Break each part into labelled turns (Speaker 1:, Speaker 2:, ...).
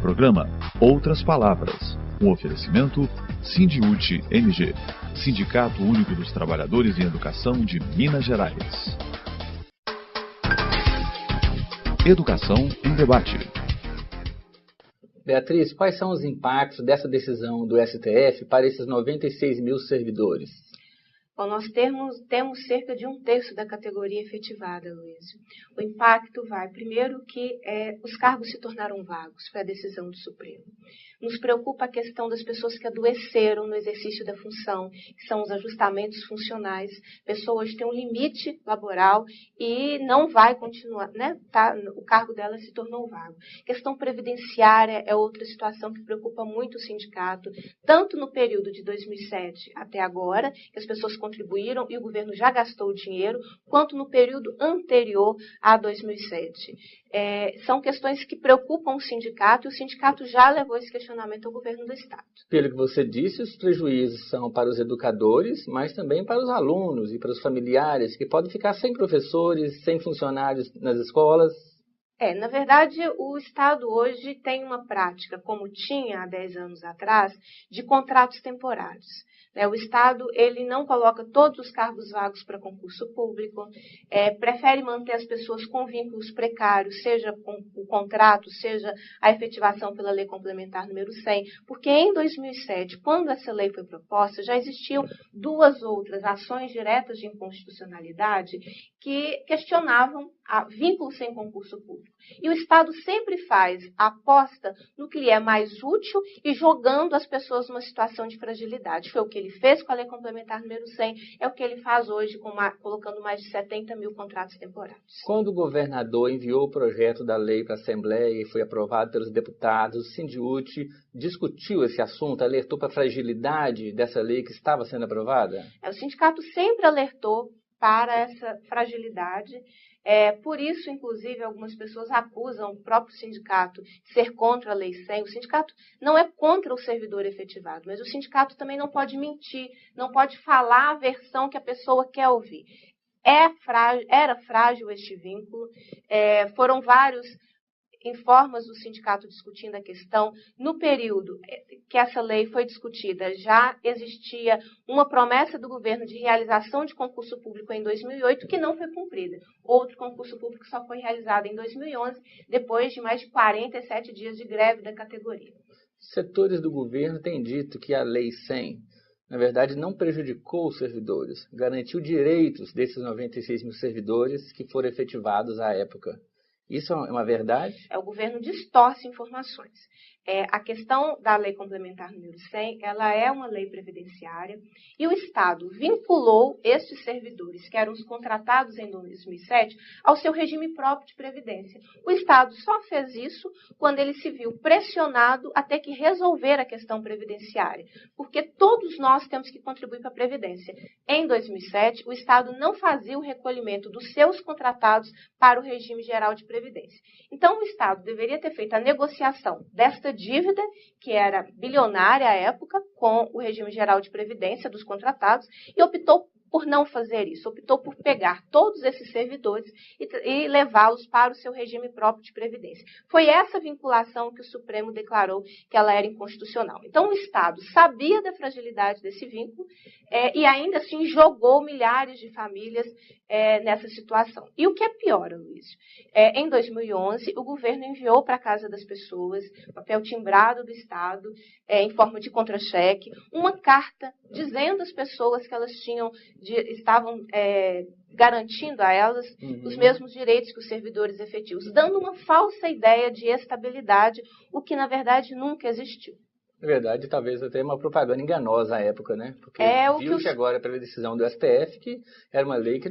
Speaker 1: Programa Outras Palavras. Um oferecimento Sindiúti MG, Sindicato Único dos Trabalhadores em Educação de Minas Gerais. Educação em Debate.
Speaker 2: Beatriz, quais são os impactos dessa decisão do STF para esses 96 mil servidores?
Speaker 3: Bom, nós temos cerca de 1/3 da categoria efetivada, Luísio. O impacto vai, primeiro, que os cargos se tornaram vagos, foi a decisão do Supremo. Nos preocupa a questão das pessoas que adoeceram no exercício da função, que são os ajustamentos funcionais. Pessoas têm um limite laboral e não vai continuar, né? O cargo dela se tornou vago. Questão previdenciária é outra situação que preocupa muito o sindicato, tanto no período de 2007 até agora, que as pessoas contribuíram e o governo já gastou o dinheiro, quanto no período anterior a 2007. São questões que preocupam o sindicato e o sindicato já levou esse questionamento ao governo do Estado.
Speaker 2: Pelo que você disse, os prejuízos são para os educadores, mas também para os alunos e para os familiares, que podem ficar sem professores, sem funcionários nas escolas.
Speaker 3: Na verdade, o Estado hoje tem uma prática, como tinha há 10 anos atrás, de contratos temporários. O Estado ele não coloca todos os cargos vagos para concurso público, prefere manter as pessoas com vínculos precários, seja com o contrato, seja a efetivação pela Lei Complementar número 100, porque em 2007, quando essa lei foi proposta, já existiam 2 outras ações diretas de inconstitucionalidade que questionavam vínculos sem concurso público. E o Estado sempre faz a aposta no que lhe é mais útil e jogando as pessoas numa situação de fragilidade. Foi o que ele fez com a Lei Complementar número 100, é o que ele faz hoje, colocando mais de 70 mil contratos temporários.
Speaker 2: Quando o governador enviou o projeto da lei para a Assembleia e foi aprovado pelos deputados, o Sindiúti discutiu esse assunto, alertou para a fragilidade dessa lei que estava sendo aprovada?
Speaker 3: O sindicato sempre alertou para essa fragilidade. Por isso, inclusive, algumas pessoas acusam o próprio sindicato de ser contra a Lei 100. O sindicato não é contra o servidor efetivado, mas o sindicato também não pode mentir, não pode falar a versão que a pessoa quer ouvir. Era frágil este vínculo, foram vários informes do sindicato discutindo a questão. No período que essa lei foi discutida, já existia uma promessa do governo de realização de concurso público em 2008, que não foi cumprida. Outro concurso público só foi realizado em 2011, depois de mais de 47 dias de greve da categoria.
Speaker 2: Setores do governo têm dito que a Lei 100, na verdade, não prejudicou os servidores, garantiu direitos desses 96 mil servidores que foram efetivados à época. Isso é uma verdade?
Speaker 3: O governo distorce informações. A questão da Lei Complementar número 100, ela é uma lei previdenciária e o Estado vinculou estes servidores, que eram os contratados em 2007, ao seu regime próprio de previdência. O Estado só fez isso quando ele se viu pressionado a ter que resolver a questão previdenciária, porque todos nós temos que contribuir para a Previdência. Em 2007, o Estado não fazia o recolhimento dos seus contratados para o regime geral de previdência. Então, o Estado deveria ter feito a negociação desta dívida, que era bilionária à época, com o regime geral de previdência dos contratados, e optou por não fazer isso, optou por pegar todos esses servidores e levá-los para o seu regime próprio de previdência. Foi essa vinculação que o Supremo declarou que ela era inconstitucional. Então, o Estado sabia da fragilidade desse vínculo e ainda assim jogou milhares de famílias nessa situação. E o que é pior, Luiz? Em 2011, o governo enviou para a casa das pessoas, papel timbrado do Estado, em forma de contra-cheque, uma carta dizendo às pessoas que elas estavam garantindo a elas os mesmos direitos que os servidores efetivos, dando uma falsa ideia de estabilidade, o que na verdade nunca existiu.
Speaker 2: Na verdade, talvez até uma propaganda enganosa à época, né? Porque viu-se agora pela decisão do STF que era uma lei que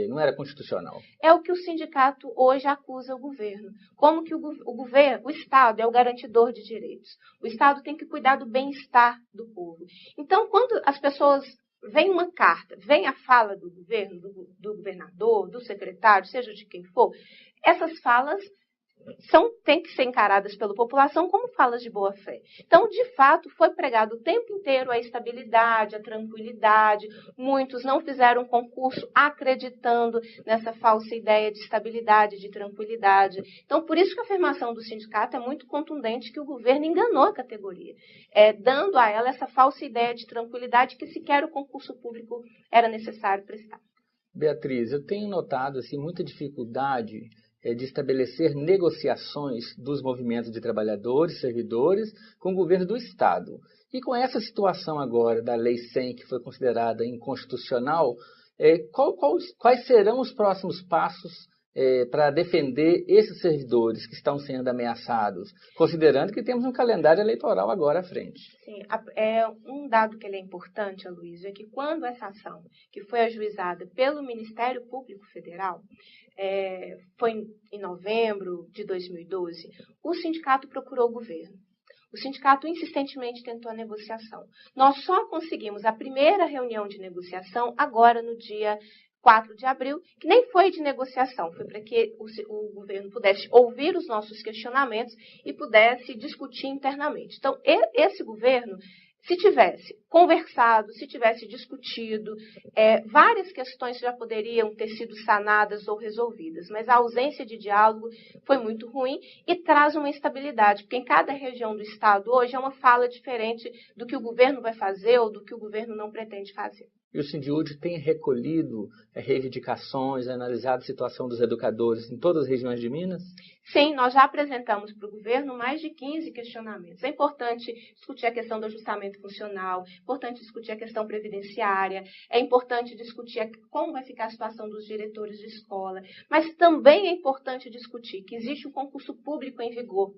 Speaker 2: não era constitucional.
Speaker 3: É o que o sindicato hoje acusa o governo. Como que o Estado é o garantidor de direitos. O Estado tem que cuidar do bem-estar do povo. Então, quando as pessoas vem uma carta, vem a fala do governo, do governador, do secretário, seja de quem for, essas falas têm que ser encaradas pela população como falas de boa-fé. Então, de fato, foi pregado o tempo inteiro a estabilidade, a tranquilidade. Muitos não fizeram concurso acreditando nessa falsa ideia de estabilidade, de tranquilidade. Então, por isso que a afirmação do sindicato é muito contundente que o governo enganou a categoria, dando a ela essa falsa ideia de tranquilidade que sequer o concurso público era necessário prestar.
Speaker 2: Beatriz, eu tenho notado assim, muita dificuldade de estabelecer negociações dos movimentos de trabalhadores, servidores, com o governo do Estado. E com essa situação agora da Lei 100, que foi considerada inconstitucional, quais serão os próximos passos para defender esses servidores que estão sendo ameaçados, considerando que temos um calendário eleitoral agora à frente?
Speaker 3: Sim, um dado que ele é importante, Aloysio, é que quando essa ação, que foi ajuizada pelo Ministério Público Federal, foi em novembro de 2012, o sindicato procurou o governo. O sindicato insistentemente tentou a negociação. Nós só conseguimos a primeira reunião de negociação agora no dia 4 de abril, que nem foi de negociação, foi para que o governo pudesse ouvir os nossos questionamentos e pudesse discutir internamente. Então, esse governo, se tivesse conversado, se tivesse discutido, várias questões já poderiam ter sido sanadas ou resolvidas, mas a ausência de diálogo foi muito ruim e traz uma instabilidade, porque em cada região do Estado hoje é uma fala diferente do que o governo vai fazer ou do que o governo não pretende fazer.
Speaker 2: E o Sindiúde tem recolhido reivindicações, analisado a situação dos educadores em todas as regiões de Minas?
Speaker 3: Sim, nós já apresentamos para o governo mais de 15 questionamentos. É importante discutir a questão do ajustamento funcional, é importante discutir a questão previdenciária, é importante discutir como vai ficar a situação dos diretores de escola, mas também é importante discutir que existe um concurso público em vigor,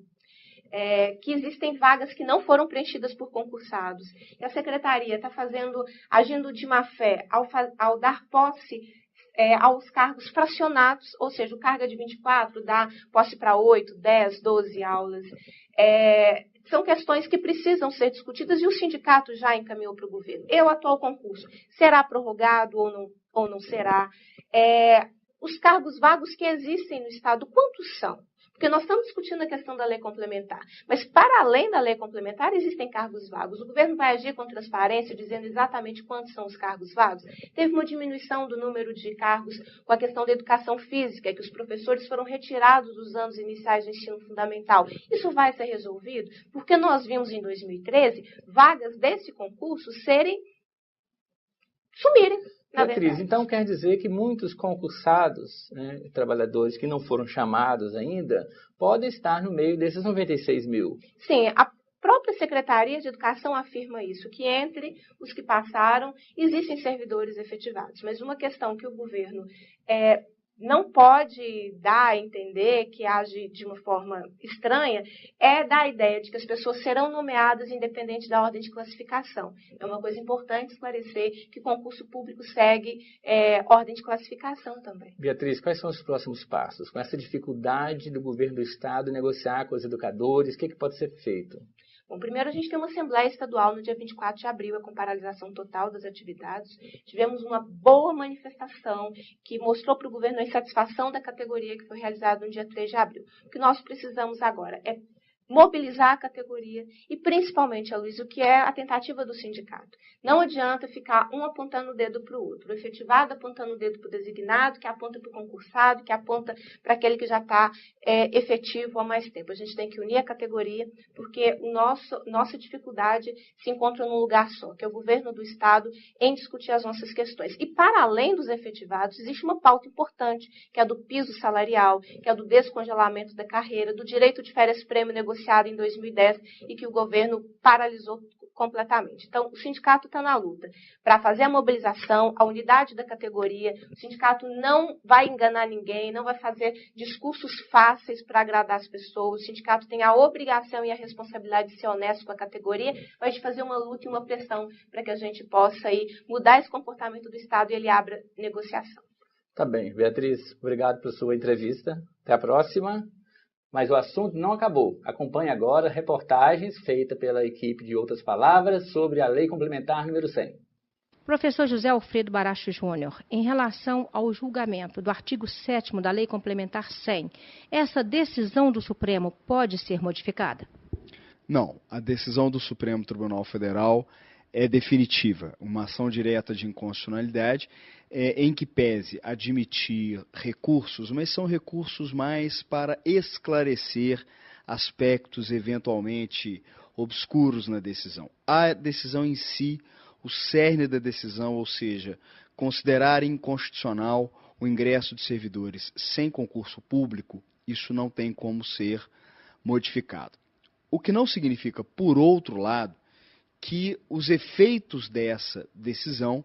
Speaker 3: que existem vagas que não foram preenchidas por concursados. E a secretaria está agindo de má fé ao dar posse aos cargos fracionados, ou seja, o cargo de 24 dá posse para 8, 10, 12 aulas. São questões que precisam ser discutidas e o sindicato já encaminhou para o governo. O atual concurso será prorrogado ou não será? Os cargos vagos que existem no Estado, quantos são? Porque nós estamos discutindo a questão da lei complementar. Mas, para além da lei complementar, existem cargos vagos. O governo vai agir com transparência, dizendo exatamente quantos são os cargos vagos. Teve uma diminuição do número de cargos com a questão da educação física, que os professores foram retirados dos anos iniciais do ensino fundamental. Isso vai ser resolvido? Porque nós vimos em 2013 vagas desse concurso sumirem.
Speaker 2: Beatriz, então quer dizer que muitos concursados, trabalhadores que não foram chamados ainda, podem estar no meio desses 96 mil?
Speaker 3: Sim, a própria Secretaria de Educação afirma isso, que entre os que passaram, existem servidores efetivados. Mas uma questão que o governo não pode dar a entender, que age de uma forma estranha, é dar a ideia de que as pessoas serão nomeadas independente da ordem de classificação. É uma coisa importante esclarecer que o concurso público segue ordem de classificação também.
Speaker 2: Beatriz, quais são os próximos passos? Com essa dificuldade do governo do Estado negociar com os educadores, o que pode ser feito?
Speaker 3: Bom, primeiro a gente tem uma Assembleia Estadual no dia 24 de abril, com paralisação total das atividades. Tivemos uma boa manifestação que mostrou para o governo a insatisfação da categoria que foi realizada no dia 3 de abril. O que nós precisamos agora é mobilizar a categoria e, principalmente, Aloysio, o que é a tentativa do sindicato. Não adianta ficar um apontando o dedo para o outro. O efetivado apontando o dedo para o designado, que aponta para o concursado, que aponta para aquele que já está efetivo há mais tempo. A gente tem que unir a categoria, porque nossa dificuldade se encontra num lugar só, que é o governo do Estado em discutir as nossas questões. E, para além dos efetivados, existe uma pauta importante, que é a do piso salarial, que é a do descongelamento da carreira, do direito de férias-prêmio negociado em 2010 e que o governo paralisou completamente. Então, o sindicato está na luta para fazer a mobilização, a unidade da categoria. O sindicato não vai enganar ninguém, não vai fazer discursos fáceis para agradar as pessoas. O sindicato tem a obrigação e a responsabilidade de ser honesto com a categoria, mas de fazer uma luta e uma pressão para que a gente possa mudar esse comportamento do Estado e ele abra negociação.
Speaker 2: Tá bem. Beatriz, obrigado pela sua entrevista. Até a próxima. Mas o assunto não acabou. Acompanhe agora reportagens feitas pela equipe de Outras Palavras sobre a Lei Complementar número 100.
Speaker 4: Professor José Alfredo Baracho Júnior, em relação ao julgamento do artigo 7º da Lei Complementar 100, essa decisão do Supremo pode ser modificada?
Speaker 5: Não, a decisão do Supremo Tribunal Federal é definitiva, uma ação direta de inconstitucionalidade, em que pese admitir recursos, mas são recursos mais para esclarecer aspectos eventualmente obscuros na decisão. A decisão em si, o cerne da decisão, ou seja, considerar inconstitucional o ingresso de servidores sem concurso público, isso não tem como ser modificado. O que não significa, por outro lado, que os efeitos dessa decisão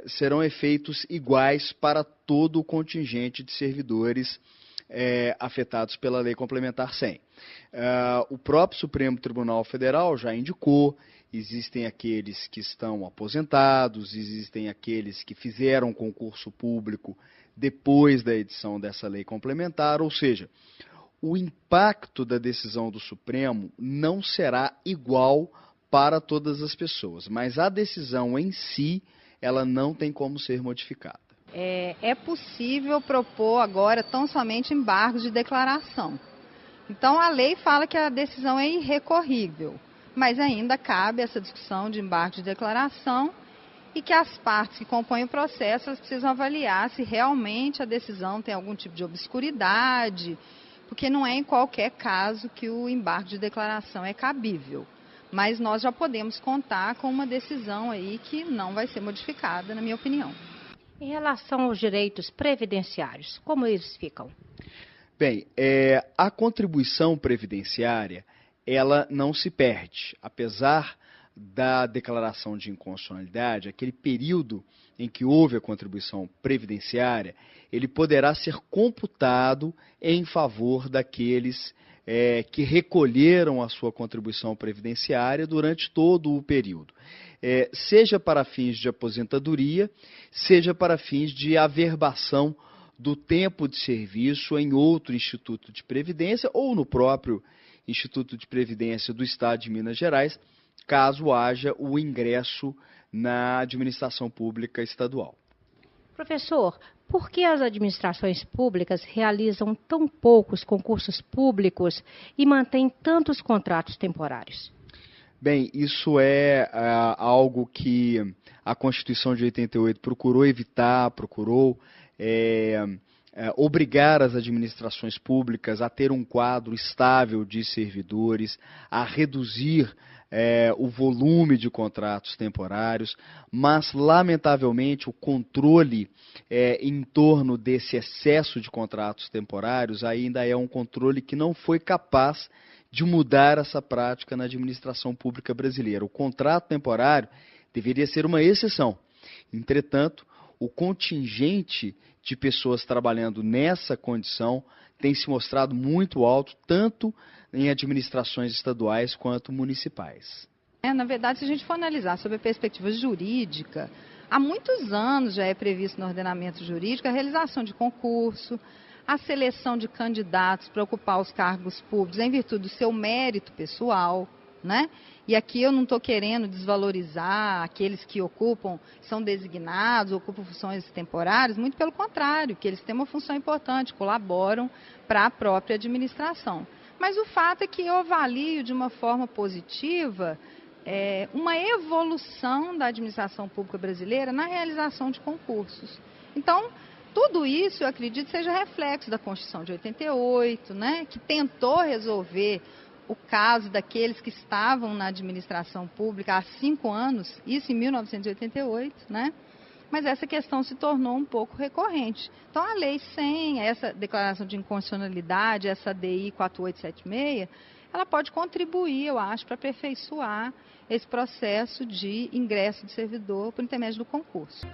Speaker 5: serão efeitos iguais para todo o contingente de servidores afetados pela Lei Complementar 100. O próprio Supremo Tribunal Federal já indicou, existem aqueles que estão aposentados, existem aqueles que fizeram concurso público depois da edição dessa lei complementar, ou seja, o impacto da decisão do Supremo não será igual para todas as pessoas, mas a decisão em si, ela não tem como ser modificada.
Speaker 6: É possível propor agora tão somente embargos de declaração. Então a lei fala que a decisão é irrecorrível, mas ainda cabe essa discussão de embargo de declaração e que as partes que compõem o processo elas precisam avaliar se realmente a decisão tem algum tipo de obscuridade, porque não é em qualquer caso que o embargo de declaração é cabível. Mas nós já podemos contar com uma decisão aí que não vai ser modificada, na minha opinião.
Speaker 4: Em relação aos direitos previdenciários, como eles ficam?
Speaker 5: Bem, a contribuição previdenciária, ela não se perde, apesar da declaração de inconstitucionalidade, aquele período em que houve a contribuição previdenciária, ele poderá ser computado em favor daqueles que recolheram a sua contribuição previdenciária durante todo o período. Seja para fins de aposentadoria, seja para fins de averbação do tempo de serviço em outro instituto de previdência ou no próprio Instituto de Previdência do Estado de Minas Gerais, caso haja o ingresso na administração pública estadual.
Speaker 4: Professor, por que as administrações públicas realizam tão poucos concursos públicos e mantêm tantos contratos temporários?
Speaker 5: Bem, isso é algo que a Constituição de 88 procurou evitar, procurou obrigar as administrações públicas a ter um quadro estável de servidores, a reduzir o volume de contratos temporários, mas, lamentavelmente, o controle em torno desse excesso de contratos temporários ainda é um controle que não foi capaz de mudar essa prática na administração pública brasileira. O contrato temporário deveria ser uma exceção. Entretanto, o contingente de pessoas trabalhando nessa condição tem se mostrado muito alto, tanto em administrações estaduais quanto municipais.
Speaker 6: Na verdade, se a gente for analisar sobre a perspectiva jurídica, há muitos anos já é previsto no ordenamento jurídico a realização de concurso, a seleção de candidatos para ocupar os cargos públicos em virtude do seu mérito pessoal, né? E aqui eu não estou querendo desvalorizar aqueles que são designados, ocupam funções temporárias, muito pelo contrário, que eles têm uma função importante, colaboram para a própria administração. Mas o fato é que eu avalio de uma forma positiva uma evolução da administração pública brasileira na realização de concursos. Então, tudo isso, eu acredito, seja reflexo da Constituição de 88, né, que tentou resolver o caso daqueles que estavam na administração pública há 5 anos, isso em 1988, né? Mas essa questão se tornou um pouco recorrente. Então, a Lei 100, essa declaração de inconstitucionalidade, essa DI 4876, ela pode contribuir, eu acho, para aperfeiçoar esse processo de ingresso de servidor por intermédio do concurso.